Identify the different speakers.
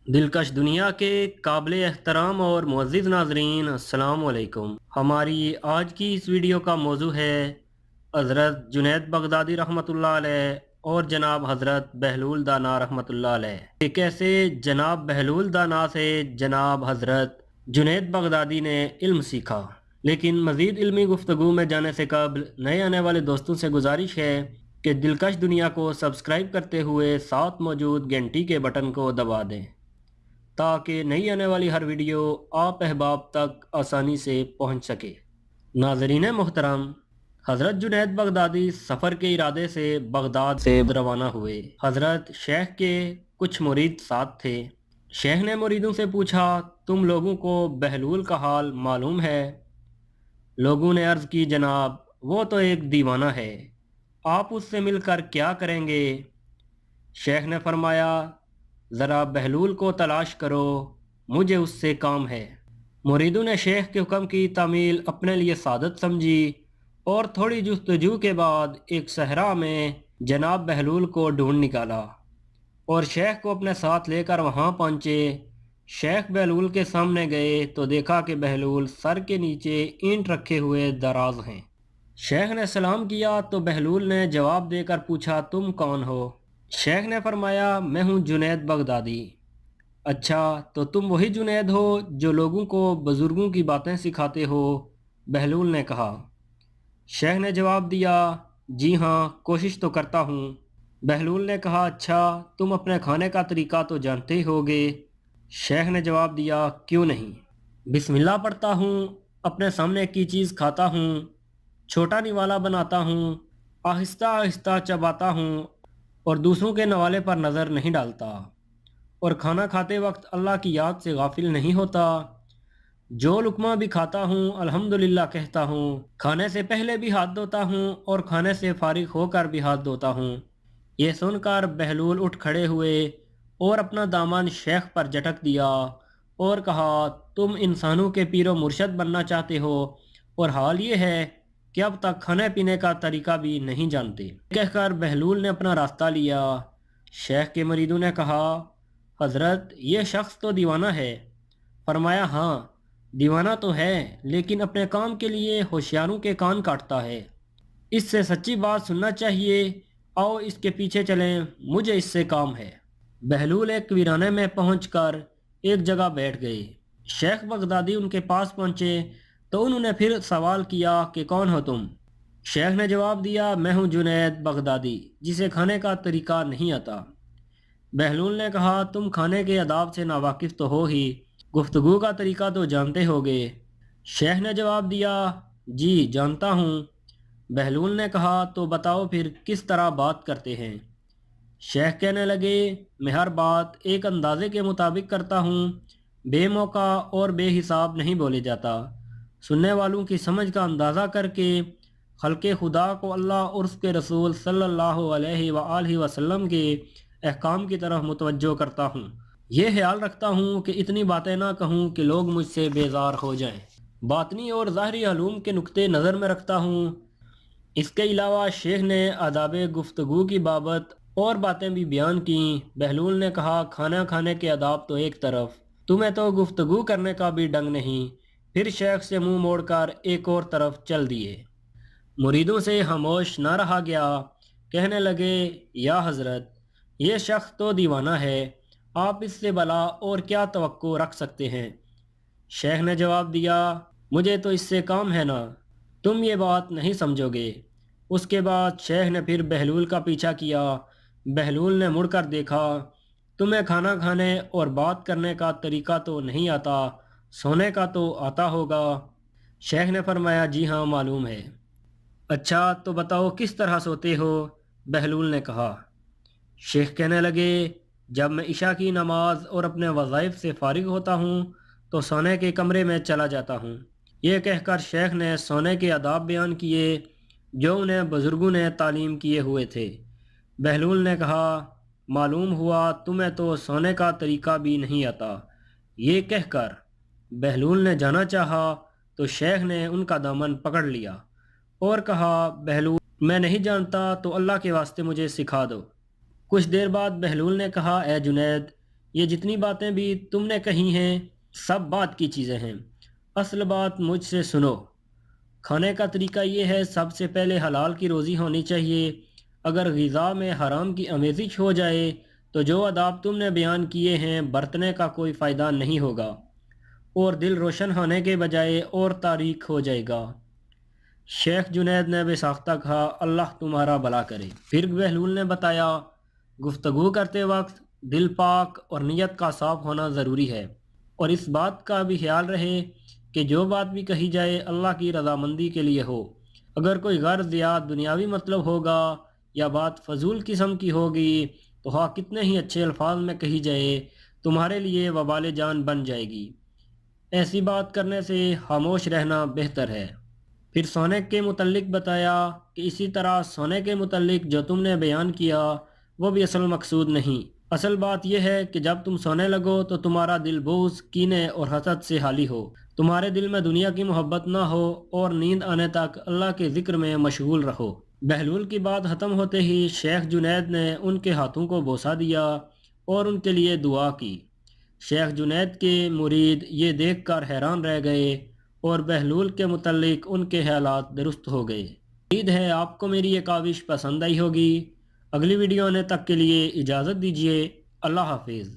Speaker 1: دلکش دنیا کے قابل احترام اور معزز ناظرین، السلام علیکم۔ ہماری آج کی اس ویڈیو کا موضوع ہے حضرت جنید بغدادی رحمۃ اللہ علیہ اور جناب حضرت بہلول دانا رحمۃ اللہ علیہ، کہ کیسے جناب بہلول دانا سے جناب حضرت جنید بغدادی نے علم سیکھا۔ لیکن مزید علمی گفتگو میں جانے سے قبل نئے آنے والے دوستوں سے گزارش ہے کہ دلکش دنیا کو سبسکرائب کرتے ہوئے ساتھ موجود گھنٹی کے بٹن کو دبا دیں تاکہ نئی آنے والی ہر ویڈیو آپ احباب تک آسانی سے پہنچ سکے۔ ناظرین محترم، حضرت جنید بغدادی سفر کے ارادے سے بغداد سے روانہ ہوئے۔ حضرت شیخ کے کچھ مرید ساتھ تھے۔ شیخ نے مریدوں سے پوچھا، تم لوگوں کو بہلول کا حال معلوم ہے؟ لوگوں نے عرض کی، جناب وہ تو ایک دیوانہ ہے، آپ اس سے مل کر کیا کریں گے؟ شیخ نے فرمایا، ذرا بہلول کو تلاش کرو، مجھے اس سے کام ہے۔ مریدوں نے شیخ کے حکم کی تعمیل اپنے لیے سعادت سمجھی اور تھوڑی جستجو کے بعد ایک صحرا میں جناب بہلول کو ڈھونڈ نکالا اور شیخ کو اپنے ساتھ لے کر وہاں پہنچے۔ شیخ بہلول کے سامنے گئے تو دیکھا کہ بہلول سر کے نیچے اینٹ رکھے ہوئے دراز ہیں۔ شیخ نے سلام کیا تو بہلول نے جواب دے کر پوچھا، تم کون ہو؟ شیخ نے فرمایا، میں ہوں جنید بغدادی۔ اچھا، تو تم وہی جنید ہو جو لوگوں کو بزرگوں کی باتیں سکھاتے ہو؟ بہلول نے کہا۔ شیخ نے جواب دیا، جی ہاں، کوشش تو کرتا ہوں۔ بہلول نے کہا، اچھا تم اپنے کھانے کا طریقہ تو جانتے ہی ہوگے؟ شیخ نے جواب دیا، کیوں نہیں، بسم اللہ پڑھتا ہوں، اپنے سامنے کی چیز کھاتا ہوں، چھوٹا نوالا بناتا ہوں، آہستہ آہستہ چباتا ہوں اور دوسروں کے نوالے پر نظر نہیں ڈالتا، اور کھانا کھاتے وقت اللہ کی یاد سے غافل نہیں ہوتا۔ جو لقمہ بھی کھاتا ہوں الحمدللہ کہتا ہوں، کھانے سے پہلے بھی ہاتھ دھوتا ہوں اور کھانے سے فارغ ہو کر بھی ہاتھ دھوتا ہوں۔ یہ سن کر بہلول اٹھ کھڑے ہوئے اور اپنا دامن شیخ پر جھٹک دیا اور کہا، تم انسانوں کے پیر و مرشد بننا چاہتے ہو اور حال یہ ہے کہ اب تک کھانے پینے کا طریقہ بھی نہیں جانتے۔ کہہ کر بہلول نے اپنا راستہ لیا۔ شیخ کے مریدوں نے کہا، حضرت یہ شخص تو دیوانہ ہے۔ فرمایا، ہاں دیوانہ تو ہے، لیکن اپنے کام کے لیے ہوشیاروں کے کان کاٹتا ہے، اس سے سچی بات سننا چاہیے، آؤ اس کے پیچھے چلیں، مجھے اس سے کام ہے۔ بہلول ایک ویرانے میں پہنچ کر ایک جگہ بیٹھ گئے۔ شیخ بغدادی ان کے پاس پہنچے تو انہوں نے پھر سوال کیا کہ کون ہو تم؟ شیخ نے جواب دیا، میں ہوں جنید بغدادی، جسے کھانے کا طریقہ نہیں آتا۔ بہلول نے کہا، تم کھانے کے آداب سے ناواقف تو ہو ہی، گفتگو کا طریقہ تو جانتے ہوگے؟ شیخ نے جواب دیا، جی جانتا ہوں۔ بہلول نے کہا، تو بتاؤ پھر کس طرح بات کرتے ہیں؟ شیخ کہنے لگے، میں ہر بات ایک اندازے کے مطابق کرتا ہوں، بے موقع اور بے حساب نہیں بولے جاتا، سننے والوں کی سمجھ کا اندازہ کر کے خلق خدا کو اللہ اور اس کے رسول صلی اللہ علیہ وآلہ وسلم کے احکام کی طرف متوجہ کرتا ہوں۔ یہ خیال رکھتا ہوں کہ اتنی باتیں نہ کہوں کہ لوگ مجھ سے بیزار ہو جائیں۔ باطنی اور ظاہری علوم کے نقطے نظر میں رکھتا ہوں۔ اس کے علاوہ شیخ نے آداب گفتگو کی بابت اور باتیں بھی بیان کیں۔ بہلول نے کہا، کھانا کھانے کے آداب تو ایک طرف، تمہیں تو گفتگو کرنے کا بھی ڈنگ نہیں۔ پھر شیخ سے منہ موڑ کر ایک اور طرف چل دیے۔ مریدوں سے خاموش نہ رہا گیا، کہنے لگے، یا حضرت یہ شخص تو دیوانہ ہے، آپ اس سے بلا اور کیا توقع رکھ سکتے ہیں؟ شیخ نے جواب دیا، مجھے تو اس سے کام ہے نا، تم یہ بات نہیں سمجھو گے۔ اس کے بعد شیخ نے پھر بہلول کا پیچھا کیا۔ بہلول نے مڑ کر دیکھا، تمہیں کھانا کھانے اور بات کرنے کا طریقہ تو نہیں آتا، سونے کا تو آتا ہوگا؟ شیخ نے فرمایا، جی ہاں معلوم ہے۔ اچھا تو بتاؤ کس طرح سوتے ہو؟ بہلول نے کہا۔ شیخ کہنے لگے، جب میں عشاء کی نماز اور اپنے وظائف سے فارغ ہوتا ہوں تو سونے کے کمرے میں چلا جاتا ہوں۔ یہ کہہ کر شیخ نے سونے کے آداب بیان کیے جو انہیں بزرگوں نے تعلیم کیے ہوئے تھے۔ بہلول نے کہا، معلوم ہوا تمہیں تو سونے کا طریقہ بھی نہیں آتا۔ یہ کہہ کر بہلول نے جانا چاہا تو شیخ نے ان کا دامن پکڑ لیا اور کہا، بہلول میں نہیں جانتا تو اللہ کے واسطے مجھے سکھا دو۔ کچھ دیر بعد بہلول نے کہا، اے جنید یہ جتنی باتیں بھی تم نے کہی ہیں سب بات کی چیزیں ہیں، اصل بات مجھ سے سنو۔ کھانے کا طریقہ یہ ہے، سب سے پہلے حلال کی روزی ہونی چاہیے۔ اگر غذا میں حرام کی آمیزش ہو جائے تو جو آداب تم نے بیان کیے ہیں برتنے کا کوئی فائدہ نہیں ہوگا، اور دل روشن ہونے کے بجائے اور تاریک ہو جائے گا۔ شیخ جنید نے بے ساختہ کہا، اللہ تمہارا بھلا کرے۔ پھر بہلول نے بتایا، گفتگو کرتے وقت دل پاک اور نیت کا صاف ہونا ضروری ہے، اور اس بات کا بھی خیال رہے کہ جو بات بھی کہی جائے اللہ کی رضامندی کے لیے ہو۔ اگر کوئی غرض یا دنیاوی مطلب ہوگا یا بات فضول قسم کی ہوگی تو ہاں کتنے ہی اچھے الفاظ میں کہی جائے تمہارے لیے وبال جان بن جائے گی۔ ایسی بات کرنے سے خاموش رہنا بہتر ہے۔ پھر سونے کے متعلق بتایا کہ اسی طرح سونے کے متعلق جو تم نے بیان کیا وہ بھی اصل مقصود نہیں۔ اصل بات یہ ہے کہ جب تم سونے لگو تو تمہارا دل بغض، کینے اور حسد سے خالی ہو، تمہارے دل میں دنیا کی محبت نہ ہو، اور نیند آنے تک اللہ کے ذکر میں مشغول رہو۔ بہلول کی بات ختم ہوتے ہی شیخ جنید نے ان کے ہاتھوں کو بوسہ دیا اور ان کے لیے دعا کی۔ شیخ جنید کے مرید یہ دیکھ کر حیران رہ گئے اور بہلول کے متعلق ان کے خیالات درست ہو گئے۔ امید ہے آپ کو میری یہ کاوش پسند آئی ہوگی۔ اگلی ویڈیو آنے تک کے لیے اجازت دیجیے۔ اللہ حافظ۔